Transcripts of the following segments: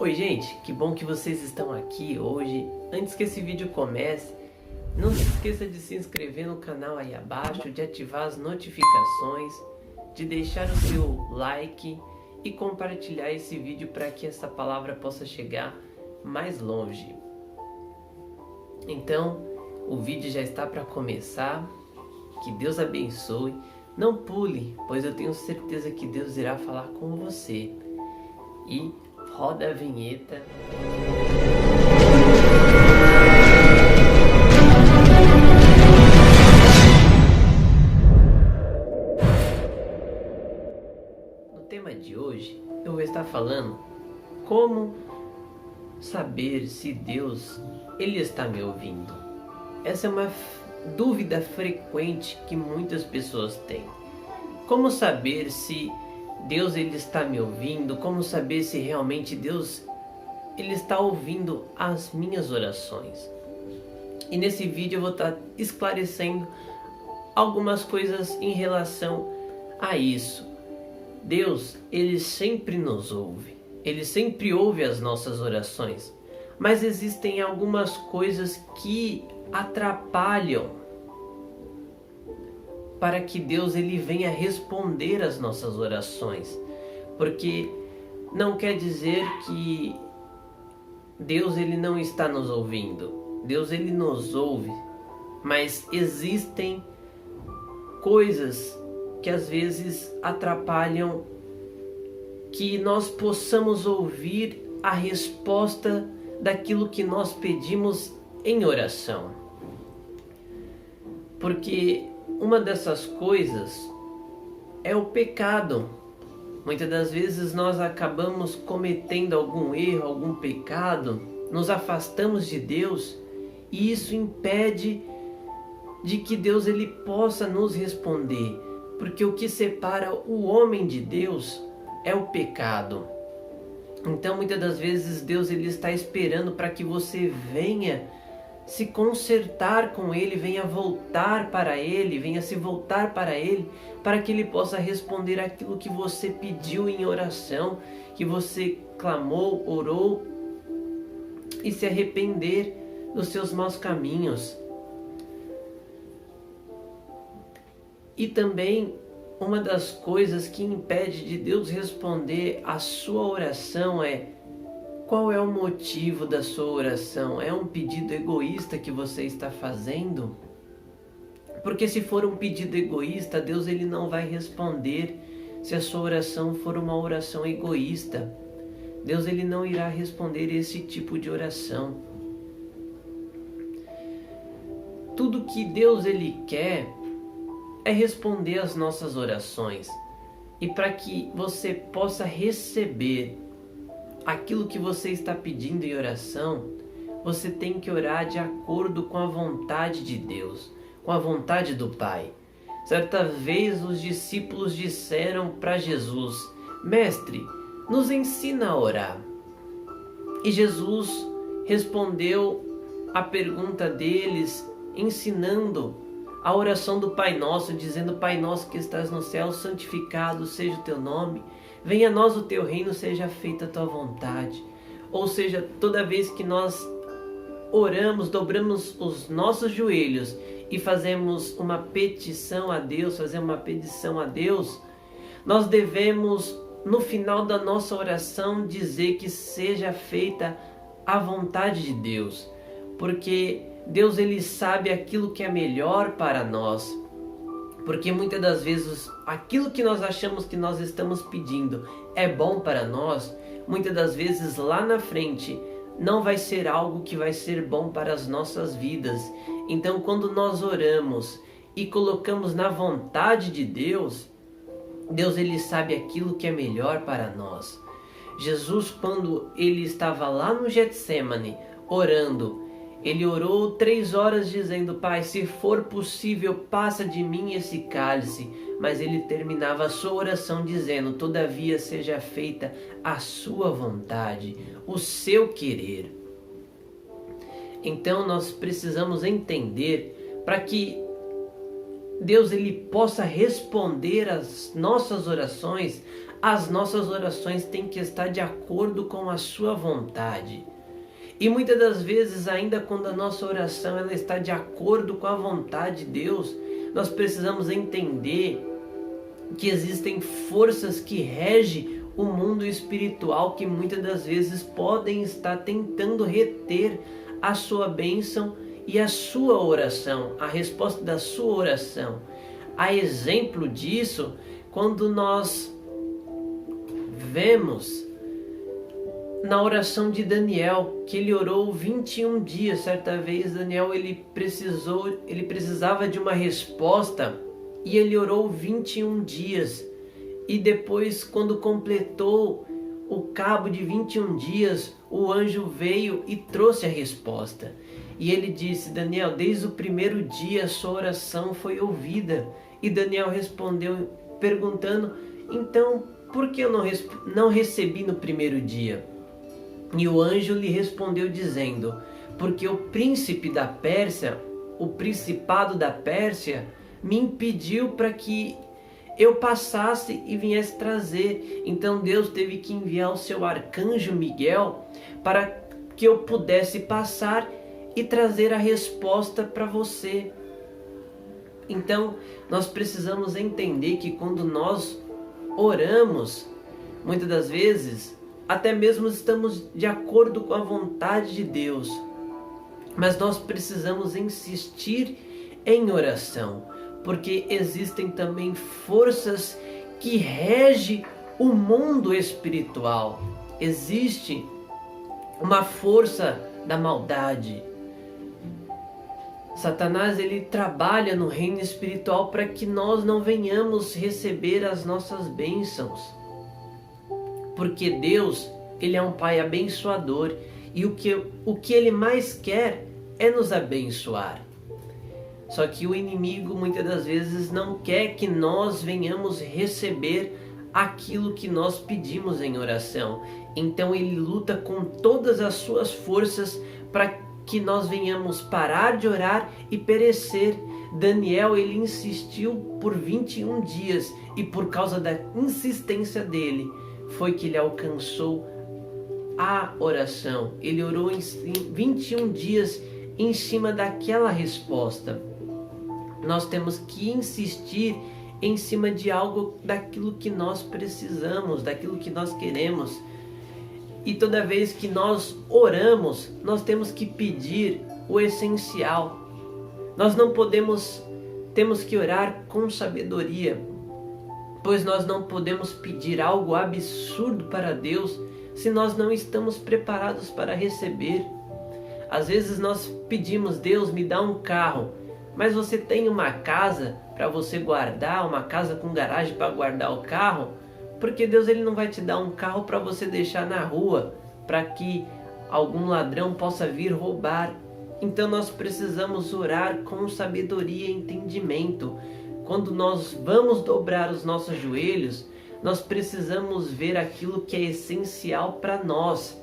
Oi gente, que bom que vocês estão aqui hoje. Antes que esse vídeo comece, não se esqueça de se inscrever no canal aí abaixo, de ativar as notificações, de deixar o seu like e compartilhar esse vídeo para que essa palavra possa chegar mais longe. Então, o vídeo já está para começar. Que Deus abençoe. Não pule, pois eu tenho certeza que Deus irá falar com você. E roda a vinheta. No tema de hoje, eu vou estar falando como saber se Deus ele está me ouvindo. Essa é uma dúvida frequente que muitas pessoas têm. Como saber se Deus ele está me ouvindo? Como saber se realmente Deus ele está ouvindo as minhas orações? E nesse vídeo eu vou estar esclarecendo algumas coisas em relação a isso. Deus, ele sempre nos ouve. Ele sempre ouve as nossas orações. Mas existem algumas coisas que atrapalham para que Deus ele venha responder às nossas orações. Porque não quer dizer que Deus ele não está nos ouvindo. Deus ele nos ouve, mas existem coisas que às vezes atrapalham que nós possamos ouvir a resposta daquilo que nós pedimos em oração. Porque uma dessas coisas é o pecado. Muitas das vezes nós acabamos cometendo algum erro, algum pecado, nos afastamos de Deus e isso impede de que Deus ele possa nos responder. Porque o que separa o homem de Deus é o pecado. Então muitas das vezes Deus ele está esperando para que você venha se consertar com Ele, venha voltar para Ele, venha se voltar para Ele, para que Ele possa responder aquilo que você pediu em oração, que você clamou, orou e se arrepender dos seus maus caminhos. E também uma das coisas que impede de Deus responder a sua oração é: qual é o motivo da sua oração? É um pedido egoísta que você está fazendo? Porque se for um pedido egoísta, Deus ele não vai responder. Se a sua oração for uma oração egoísta, Deus ele não irá responder esse tipo de oração. Tudo que Deus ele quer é responder às nossas orações. E para que você possa receber aquilo que você está pedindo em oração, você tem que orar de acordo com a vontade de Deus, com a vontade do Pai. Certa vez os discípulos disseram para Jesus: Mestre, nos ensina a orar. E Jesus respondeu a pergunta deles, ensinando a oração do Pai Nosso, dizendo: Pai Nosso que estás no céu, santificado seja o teu nome. Venha a nós o teu reino, seja feita a tua vontade. Ou seja, toda vez que nós oramos, dobramos os nossos joelhos e fazemos uma petição a Deus, nós devemos, no final da nossa oração, dizer que seja feita a vontade de Deus. Porque Deus ele sabe aquilo que é melhor para nós. Porque muitas das vezes aquilo que nós achamos que nós estamos pedindo é bom para nós, muitas das vezes lá na frente não vai ser algo que vai ser bom para as nossas vidas. Então quando nós oramos e colocamos na vontade de Deus, Deus ele sabe aquilo que é melhor para nós. Jesus, quando ele estava lá no Getsêmani orando, ele orou 3 horas dizendo: Pai, se for possível, passa de mim esse cálice. Mas ele terminava a sua oração dizendo: todavia seja feita a sua vontade, o seu querer. Então nós precisamos entender, para que Deus ele possa responder às nossas orações, as nossas orações têm que estar de acordo com a sua vontade. E muitas das vezes, ainda quando a nossa oração ela está de acordo com a vontade de Deus, nós precisamos entender que existem forças que regem o mundo espiritual que muitas das vezes podem estar tentando reter a sua bênção e a sua oração, a resposta da sua oração. Há exemplo disso quando nós vemos na oração de Daniel, que ele orou 21 dias. Certa vez Daniel ele precisava de uma resposta e ele orou 21 dias. E depois, quando completou o cabo de 21 dias, o anjo veio e trouxe a resposta. E ele disse: Daniel, desde o primeiro dia a sua oração foi ouvida. E Daniel respondeu perguntando: então, por que eu não recebi no primeiro dia? E o anjo lhe respondeu dizendo: porque o príncipe da Pérsia, o principado da Pérsia, me impediu para que eu passasse e viesse trazer. Então Deus teve que enviar o seu arcanjo Miguel para que eu pudesse passar e trazer a resposta para você. Então nós precisamos entender que quando nós oramos, muitas das vezes até mesmo estamos de acordo com a vontade de Deus, mas nós precisamos insistir em oração, porque existem também forças que regem o mundo espiritual. Existe uma força da maldade. Satanás ele trabalha no reino espiritual para que nós não venhamos receber as nossas bênçãos. Porque Deus, ele é um Pai abençoador e o que ele mais quer é nos abençoar. Só que o inimigo muitas das vezes não quer que nós venhamos receber aquilo que nós pedimos em oração. Então ele luta com todas as suas forças para que nós venhamos parar de orar e perecer. Daniel ele insistiu por 21 dias e por causa da insistência dele foi que ele alcançou a oração. Ele orou em 21 dias em cima daquela resposta. Nós temos que insistir em cima de algo, daquilo que nós precisamos, daquilo que nós queremos. E toda vez que nós oramos, nós temos que pedir o essencial. Nós não temos que orar com sabedoria, pois nós não podemos pedir algo absurdo para Deus se nós não estamos preparados para receber. Às vezes nós pedimos: Deus, me dá um carro. Mas você tem uma casa para você guardar, uma casa com garagem para guardar o carro? Porque Deus ele não vai te dar um carro para você deixar na rua, para que algum ladrão possa vir roubar. Então nós precisamos orar com sabedoria e entendimento. Quando nós vamos dobrar os nossos joelhos, nós precisamos ver aquilo que é essencial para nós,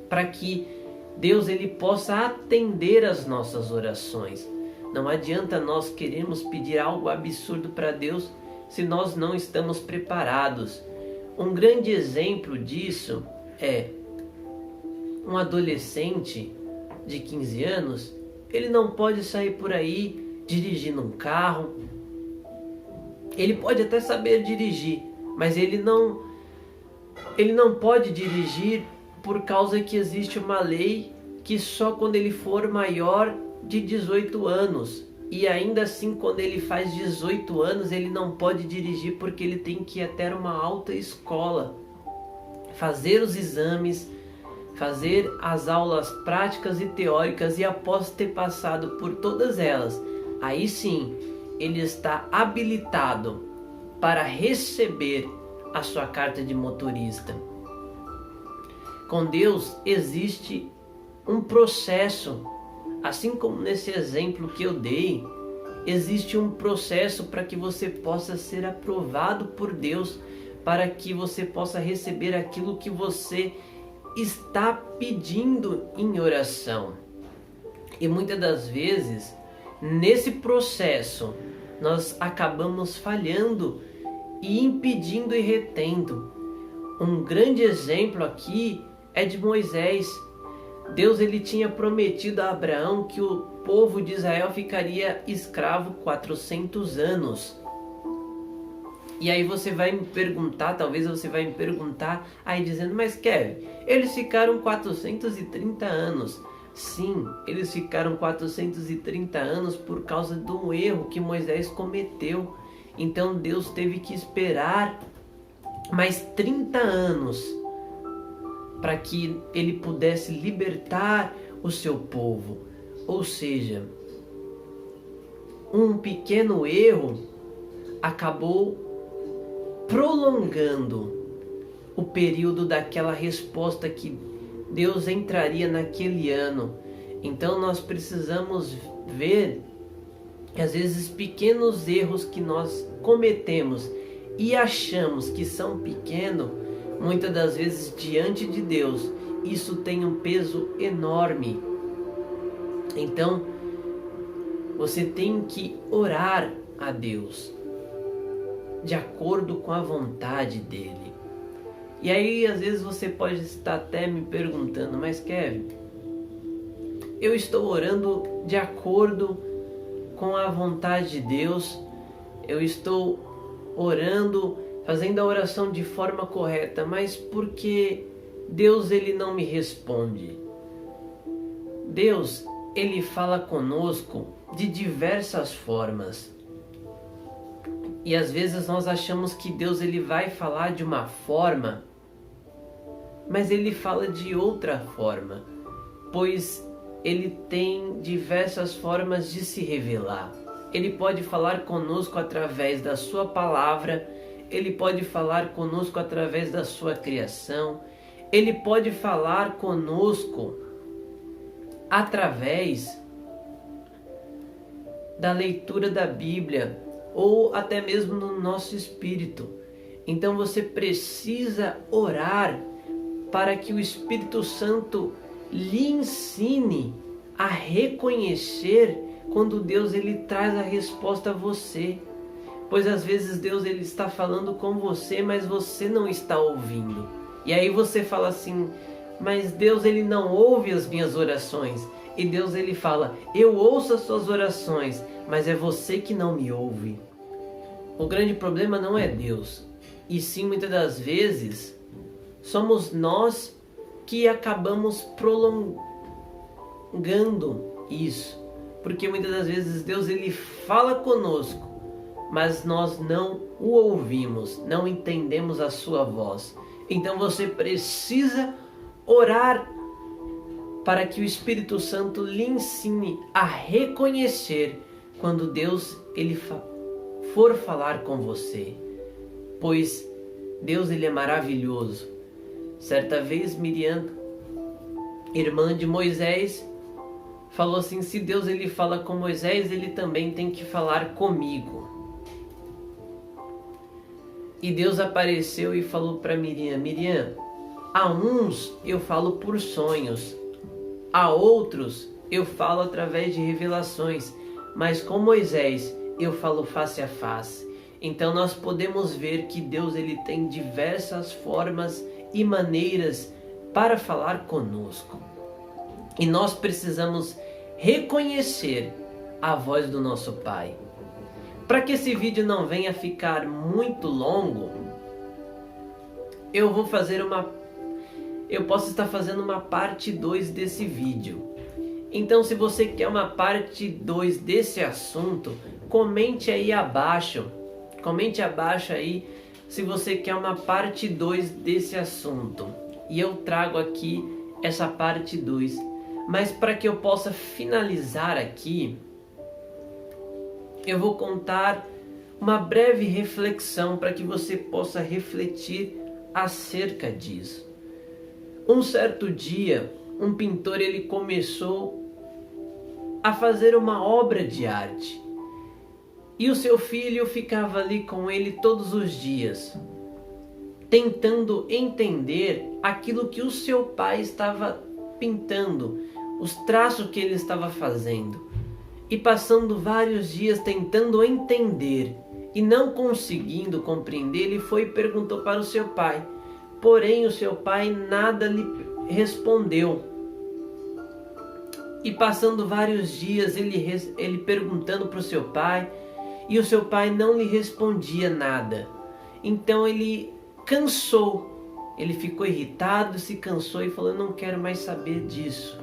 para que Deus ele possa atender as nossas orações. Não adianta nós queremos pedir algo absurdo para Deus se nós não estamos preparados. Um grande exemplo disso é um adolescente de 15 anos. Ele não pode sair por aí dirigindo um carro. Ele pode até saber dirigir, mas ele não pode dirigir por causa que existe uma lei que só quando ele for maior de 18 anos. E ainda assim, quando ele faz 18 anos, ele não pode dirigir porque ele tem que ir até uma alta escola, fazer os exames, fazer as aulas práticas e teóricas, e após ter passado por todas elas, aí sim, ele está habilitado para receber a sua carta de motorista. Com Deus existe um processo. Assim como nesse exemplo que eu dei, existe um processo para que você possa ser aprovado por Deus, para que você possa receber aquilo que você está pedindo em oração. E muitas das vezes, nesse processo, nós acabamos falhando e impedindo e retendo. Um grande exemplo aqui é de Moisés. Deus ele tinha prometido a Abraão que o povo de Israel ficaria escravo 400 anos. E aí você vai me perguntar, talvez você vai me perguntar aí dizendo, mas Kevin, eles ficaram 430 anos. Sim, eles ficaram 430 anos por causa do erro que Moisés cometeu. Então Deus teve que esperar mais 30 anos para que ele pudesse libertar o seu povo. Ou seja, um pequeno erro acabou prolongando o período daquela resposta que Deus entraria naquele ano. Então nós precisamos ver que às vezes pequenos erros que nós cometemos e achamos que são pequenos, muitas das vezes diante de Deus, isso tem um peso enorme. Então você tem que orar a Deus de acordo com a vontade dele. E aí às vezes você pode estar até me perguntando, mas Kevin, eu estou orando de acordo com a vontade de Deus, eu estou orando, fazendo a oração de forma correta, mas por que Deus ele não me responde? Deus ele fala conosco de diversas formas. E às vezes nós achamos que Deus ele vai falar de uma forma, mas ele fala de outra forma, pois ele tem diversas formas de se revelar. Ele pode falar conosco através da sua palavra, ele pode falar conosco através da sua criação, ele pode falar conosco através da leitura da Bíblia, ou até mesmo no nosso espírito. Então você precisa orar para que o Espírito Santo lhe ensine a reconhecer quando Deus ele traz a resposta a você. Pois às vezes Deus ele está falando com você, mas você não está ouvindo. E aí você fala assim, mas Deus ele não ouve as minhas orações. E Deus ele fala, eu ouço as suas orações, mas é você que não me ouve. O grande problema não é Deus, e sim muitas das vezes somos nós que acabamos prolongando isso, porque muitas das vezes Deus ele fala conosco, mas nós não o ouvimos, não entendemos a sua voz. Então você precisa orar para que o Espírito Santo lhe ensine a reconhecer quando Deus ele for falar com você, pois Deus ele é maravilhoso. Certa vez Miriam, irmã de Moisés, falou assim, se Deus ele fala com Moisés, ele também tem que falar comigo. E Deus apareceu e falou para Miriam, Miriam, a uns eu falo por sonhos, a outros eu falo através de revelações, mas com Moisés eu falo face a face. Então nós podemos ver que Deus ele tem diversas formas e maneiras para falar conosco. E nós precisamos reconhecer a voz do nosso Pai. Para que esse vídeo não venha ficar muito longo, eu posso estar fazendo uma parte 2 desse vídeo. Então se você quer uma parte 2 desse assunto, comente aí abaixo. Comente abaixo aí se você quer uma parte 2 desse assunto. E eu trago aqui essa parte 2. Mas para que eu possa finalizar aqui, eu vou contar uma breve reflexão para que você possa refletir acerca disso. Um certo dia, um pintor ele começou a fazer uma obra de arte. E o seu filho ficava ali com ele todos os dias, tentando entender aquilo que o seu pai estava pintando, os traços que ele estava fazendo. E passando vários dias tentando entender. E não conseguindo compreender, ele foi e perguntou para o seu pai. Porém, o seu pai nada lhe respondeu. E passando vários dias, ele perguntando para o seu pai, e o seu pai não lhe respondia nada. Então ele cansou, ele ficou irritado, se cansou e falou: não quero mais saber disso.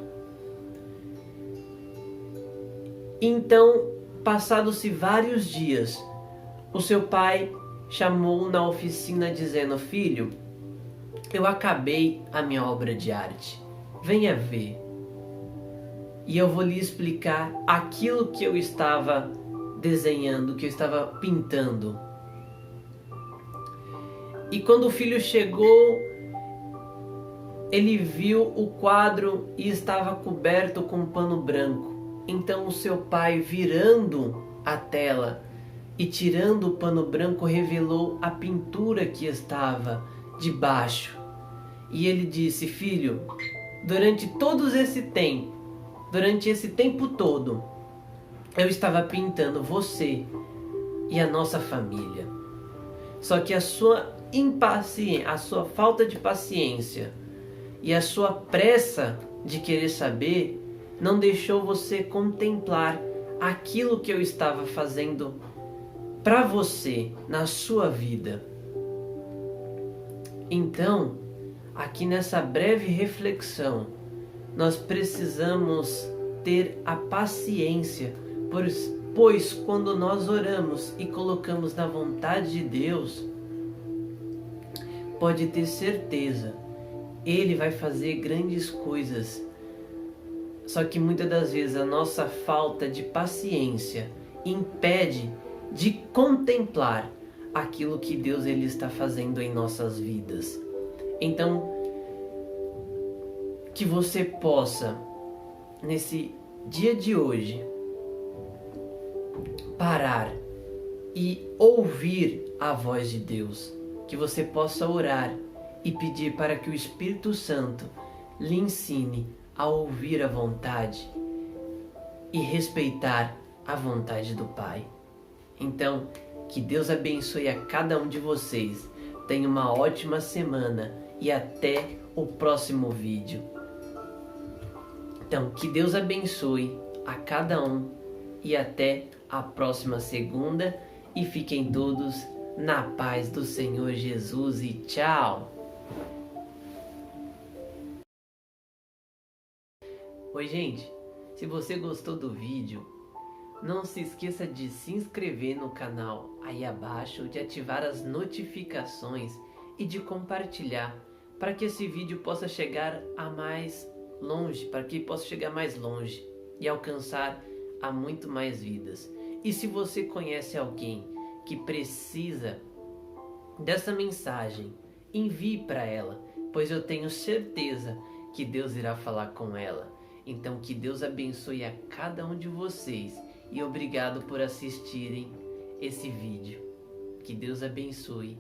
Então, passados-se vários dias, o seu pai chamou na oficina dizendo: filho, eu acabei a minha obra de arte, venha ver. E eu vou lhe explicar aquilo que eu estava desenhando, que eu estava pintando. E quando o filho chegou, ele viu o quadro e estava coberto com um pano branco. Então o seu pai, virando a tela e tirando o pano branco, revelou a pintura que estava debaixo. E ele disse: filho, durante esse tempo todo, eu estava pintando você e a nossa família. Só que a sua impaciência, a sua falta de paciência e a sua pressa de querer saber não deixou você contemplar aquilo que eu estava fazendo para você na sua vida. Então, aqui nessa breve reflexão, nós precisamos ter a paciência, pois quando nós oramos e colocamos na vontade de Deus, pode ter certeza, Ele vai fazer grandes coisas. Só que muitas das vezes a nossa falta de paciência impede de contemplar aquilo que Deus ele está fazendo em nossas vidas. Então, que você possa, nesse dia de hoje, parar e ouvir a voz de Deus. Que você possa orar e pedir para que o Espírito Santo lhe ensine a ouvir a vontade e respeitar a vontade do Pai. Então, que Deus abençoe a cada um de vocês. Tenha uma ótima semana e até o próximo vídeo. Então, que Deus abençoe a cada um e até a próxima segunda. E fiquem todos na paz do Senhor Jesus e tchau! Oi gente, se você gostou do vídeo, não se esqueça de se inscrever no canal aí abaixo, de ativar as notificações e de compartilhar para que esse vídeo possa chegar a mais longe, para que possa chegar mais longe e alcançar a muito mais vidas. E se você conhece alguém que precisa dessa mensagem, envie para ela, pois eu tenho certeza que Deus irá falar com ela. Então que Deus abençoe a cada um de vocês e obrigado por assistirem esse vídeo. Que Deus abençoe